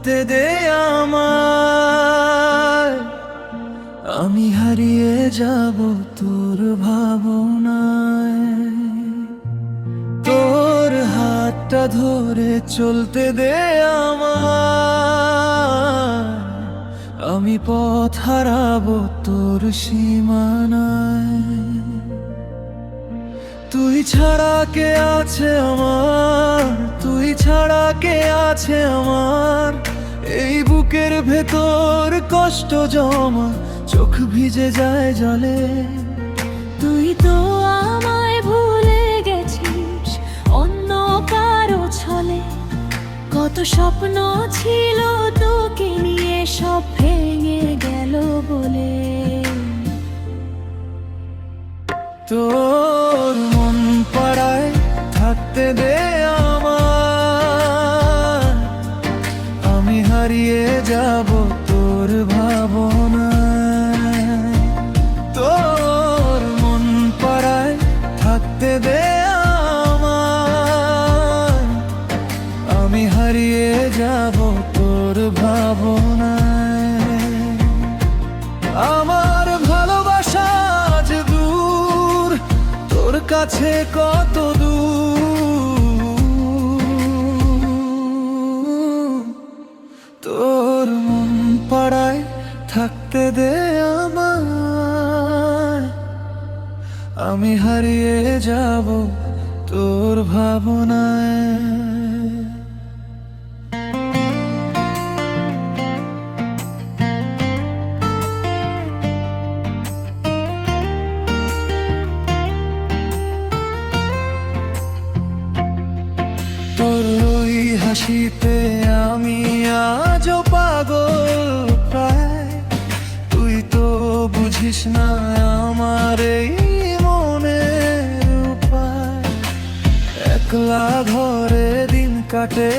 থাকতে দে আমায়, আমি হারিয়ে যাব তোর ভাবনায়। তোর হাতটা ধরে চলতে দে আমায়, আমি পথ হারাবো তোর সীমানায়। তুই ছাড়া কে আছে আমার, তুই ছাড়া কে আছে আমার, এই বুকের ভেতর কষ্ট জমা, চোখ ভিজে যায় জলে। তুই তো আমায় ভুলে গেছিস অন্য কারো ছলে, কত স্বপ্ন ছিল তোকে নিয়ে সব ভেঙে গেল বলে। তোর মন পাড়ায় থাকতে দে আমায়, আমি হারিয়ে যাব তোর ভাবনায়। তোর মন পাড়ায় থাকতে দে আমায়, আমি হারিয়ে যাব তোর ভাবনায়। আমার ভালোবাসা আজ দূর, তোর কাছে কত দূর। তোর মন পাড়ায় থাকতে দে আমায়, আমি হারিয়ে যাব তোর ভাবনায়। তোর ওই হাসিতে আমি আজও পাগল প্রায়, তুই তো বুঝিস না আমার এই মনের উপায়। একলা ঘরে দিন কাটে,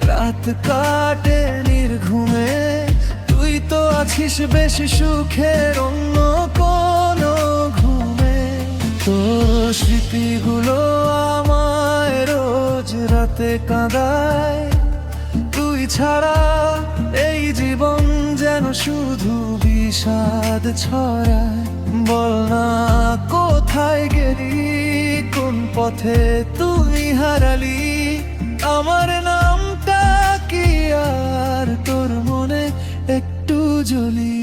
রাত কাটে নির্ঘুমে, তুই তো আছিস বেশি সুখের অন্য কোনো ঘুমে। তোর স্মৃতিগুলো আমায় রোজ রাতে কাঁদায়, তুই ছাড়া এই জীবন যেন শুধু বিষাদ ছড়ায়। বল না কোথায় গেলি, কোন পথে তুই হারালি, আমার নামটা কি আর তোর মনে একটু জ্বলি।